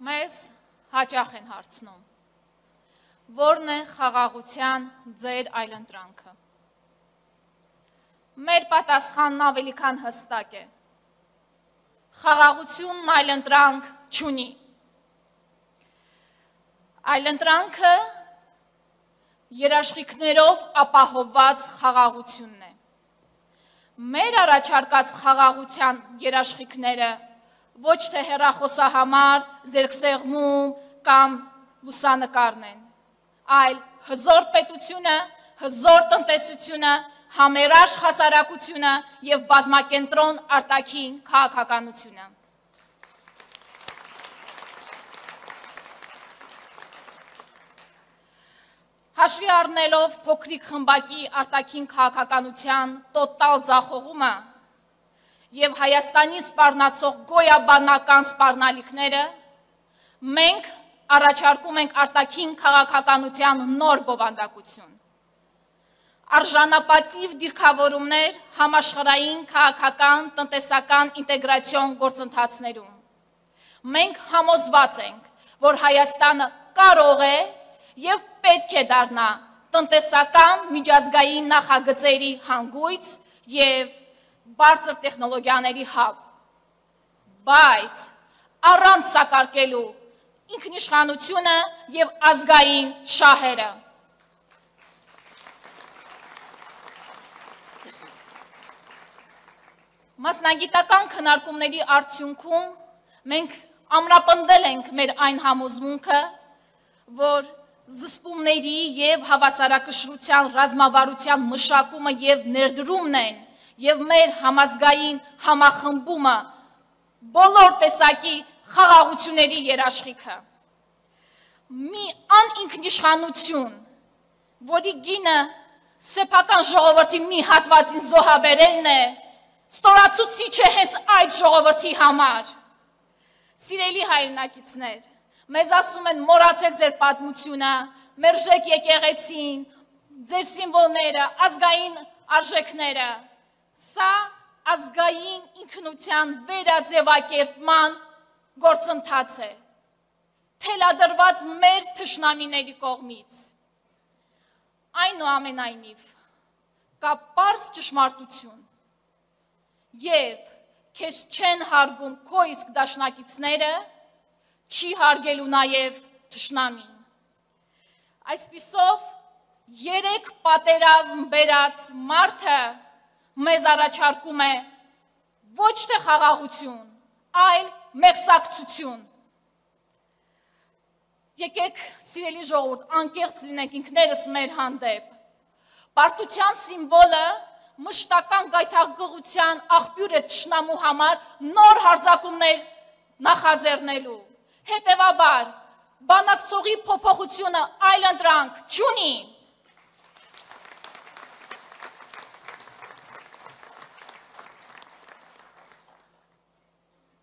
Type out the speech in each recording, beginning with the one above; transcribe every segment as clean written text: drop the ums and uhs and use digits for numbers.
Մեզ հաճախ են հարցնում, որն է խաղաղության ձեր այլընտրանքը։ Մեր պատասխանն ավելի քան հստակ է։ Խաղաղությունն այլընտրանք չունի։ Այլընտրանքը երաշխիքներով ապահովված խաղաղությունն է։ Մեր առաջարկած խաղաղության երաշխիքները ոչ թե հեռախոսահամար, ձեռքսեղմում կամ լուսանկարն են, այլ հզոր պետությունը, հզոր տնտեսությունը, համերաշխ հասարակությունը և բազմակենտրոն արտաքին քաղաքականությունը։ Հաշվի առնելով փոքրիկ խմբակի արտաքին քաղաքականության տոտալ ձախողումը և Հայաստանի սպառնացող գոյաբանական սպառնալիքները, մենք առաջարկում ենք արտաքին քաղաքականության նոր բովանդակություն։ Արժանապատիվ դիրքավորումներ համաշխարհային քաղաքական տնտեսական ինտեգրացիոն գործընթացներում։ Մենք համոզված ենք, որ Հայաստանը կարող է և պետք է դառնա տնտեսական միջազգային նախագծերի հանգույց և բարձր տեխնոլոգիաների հաբ, բայց առանց սակարկելու ինքնիշխանությունը և ազգային շահերը։ Մասնագիտական քննարկումների արդյունքում մենք ամրապնդել ենք մեր այն համոզմունքը, որ զսպումների և հավասարակշռության ռազմավարության մշակումը և ներդրումն են և մեր համազգային համախմբումը բոլոր տեսակի խաղաղությունների երաշխիքը։ Մի անինքնիշխանություն, որի գինը սեփական ժողովրդի մի հատվածին զոհաբերելն է, ստորացուցիչ է հենց այդ ժողովրդի համար։ Սիրելի հայրենակիցներ, մեզ ասում են մոռացեք ձեր պատմությունը, մերժեք եկեղեցին, ձեր սիմվոլները, ազգային արժեքները։ Սա ազգային ինքնության վերաձևակերպման գործընթաց է, թելադրված մեր թշնամիների կողմից։ Այնուամենայնիվ, կա պարզ ճշմարտություն, երբ քեզ չեն հարգում քո իսկ դաշնակիցները, չի հարգելու նաև թշնամին։ Այսպիսով, 3 պատերազմ բերած մարդը մեզ առաջարկում է ոչ թե խաղաղություն, այլ մեղսակցություն։ Եկեք, սիրելի ժողովուրդ, անկեղծ լինենք ինքներս մեր հանդեպ։ Պարտության սիմվոլը մշտական գայթակղության աղբյուր է թշնամու համար նոր հարձակումներ նախաձեռնելու։ Հետևաբար, բանակցողի փոփոխությունը այլընտրանք չունի։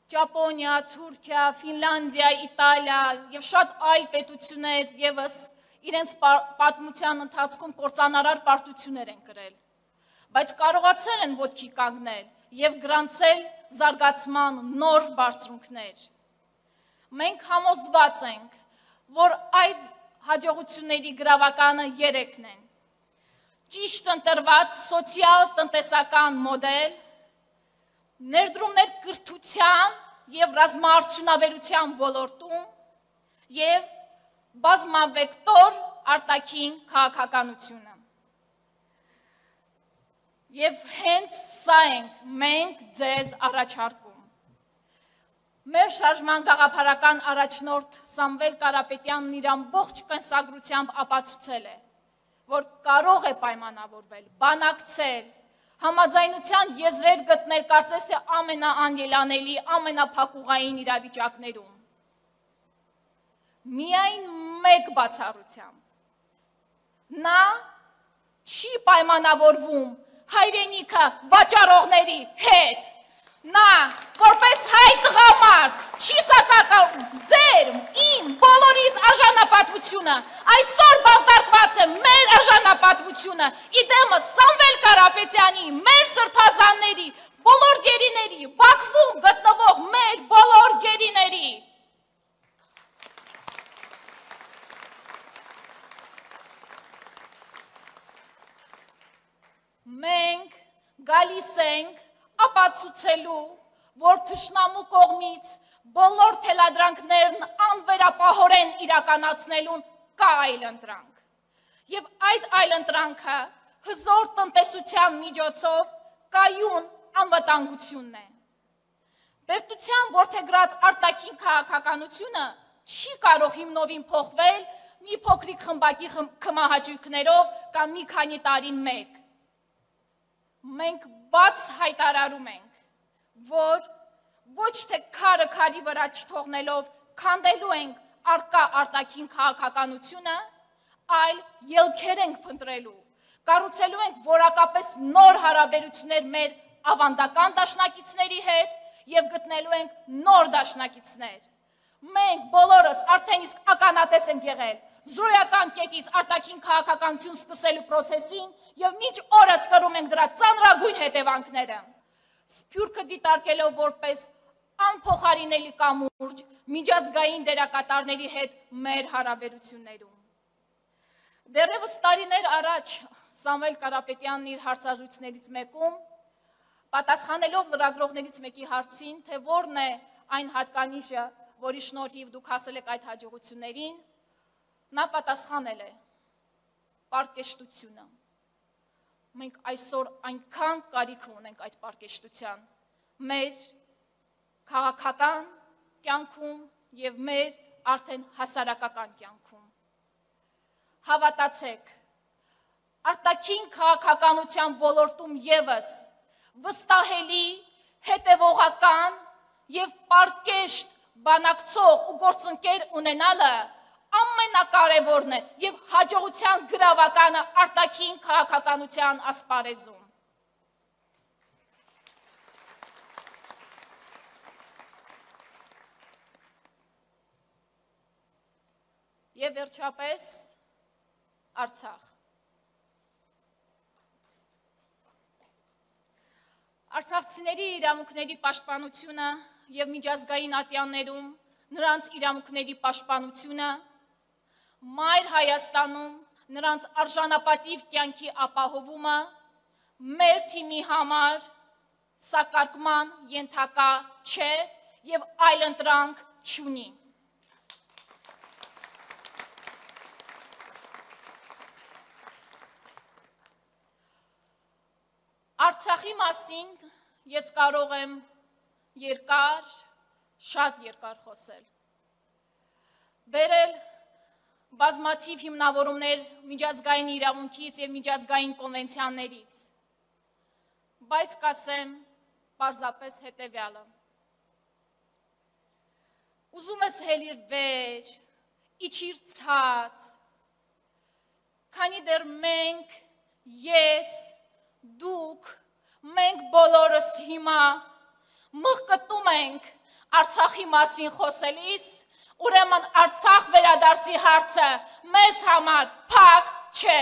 Ճապոնիա, Թուրքիա, Ֆինլանդիա, Իտալիա և շատ այլ պետություններ ևս իրենց պատմության ընթացքում կործանարար պարտություններ են կրել, բայց կարողացել են ոտքի կանգնել և գրանցել զարգացման նոր բարձունքներ։ Մենք համոզված ենք, որ այդ հաջողությունների գրավականը 3-ն են. ճիշտ ընտրված սոցիալ-տնտեսական մոդել, ներդրումներ կրթության և ռազմաարդյունաբերության ոլորտում և բազմավեկտոր արտաքին քաղաքականությունը։ Եվ հենց սա ենք մենք ձեզ առաջարկում։ Մեր շարժման գաղափարական առաջնորդ Սամվել Կարապետյանն իր ամբողջ կենսագրությամբ ապացուցել է, որ կարող է պայմանավորվել, բանակցել, համաձայնության եզրեր գտնել կարծես թե ամենաանելանելի, ամենափակուղային իրավիճակներում։ Միայն մեկ բացառությամբ։ Նա չի պայմանավորվում հայրենիքը վաճառողների հետ։ Նա, որպես հայ տղամարդ, չի սակարկում ձեր, իմ, բոլորիս արժանապատվությունը, այսօր բանտարկված է մեր արժանապատվությունը, իդեմս Սամվել Կարապետյանի, մեր սրբազանների, բոլոր գերիների, Բաքվում գտնվող մեր բոլոր գերիների։ գալիս ենք ապացուցելու, որ թշնամու կողմից բոլոր թելադրանքներն անվերապահորեն իրականացնելուն կա այլընտրանք։ Եվ այդ այլընտրանքը հզոր տնտեսության միջոցով կայուն անվտանգությունն է։ Բերտության որդեգրած արտաքին քաղաքականությունը չի կարող հիմնովին փոխվել մի փոքրիկ խմբակի կմահաճույքներով կամ մի քանի տարին մեկ։ Մենք բաց հայտարարում ենք, որ ոչ թե քարը քարի վրա չթողնելով քանդելու ենք արկա արտաքին քաղաքականությունը, այլ ելքեր ենք փնտրելու, կառուցելու ենք որակապես նոր հարաբերություններ մեր ավանդական դաշնակիցների հետ եւ գտնելու ենք նոր դաշնակիցներ։ Մենք բոլորս արդեն իսկ ականատես ենք եղել զրոյական կետից արտաքին քաղաքականություն սկսելու process-ին եւ մինչ օրս կրում ենք դրա ծանրագույն հետևանքները։ Սփյուռքը դիտարկելով որպես անփոխարինելի կամուրջ միջազգային դերակատարների հետ մեր հարաբերություններում։ Դեռևս տարիներ առաջ Սամվել Կարապետյանն իր հարցազրույցներից մեկում պատասխանելով լրագրողներից մեկի հարցին, թե որն է այն հատկանիշը, որի շնորհիվ դուք հասել եք այդ հաջողություններին, նա պատասխանել է. պարկեշտությունը։ Մենք այսօր այնքան կարիք ունենք այդ պարկեշտության մեր քաղաքական կյանքում եւ մեր արդեն հասարակական կյանքում։ Հավատացեք, արտաքին քաղաքականության ոլորտում եւս վստահելի, հետևողական եւ պարկեշտ բանակցող ու գործընկեր ունենալը ամենակարևորն է եւ հաջողության գրավականը արտաքին քաղաքականության ասպարեզում։ Եվ վերջապես Արցախ։ Արցախցիների իրավունքների պաշտպանությունը եւ միջազգային ատյաններում նրանց իրավունքների պաշտպանությունը մայր Հայաստանում նրանց արժանապատիվ կյանքի ապահովումը մեր թիմի համար սակարկման ենթակա չէ եւ այլընտրանք չունի։ Արցախի մասին ես կարող եմ շատ երկար խոսել։ Բերել բազմաթիվ հիմնավորումներ միջազգային իրավունքից եւ միջազգային կոնվենցիաներից, բայց կասեմ պարզապես հետեւյալը։ Ուզում ես հելիր վեր, իջիր ցած, քանի դեռ մենք, ես, դուք, մենք բոլորս հիմա մղկտում ենք Արցախի մասին խոսելիս, ուրեմն Արցախ վերադարձի հարցը մեզ համար փակ չէ։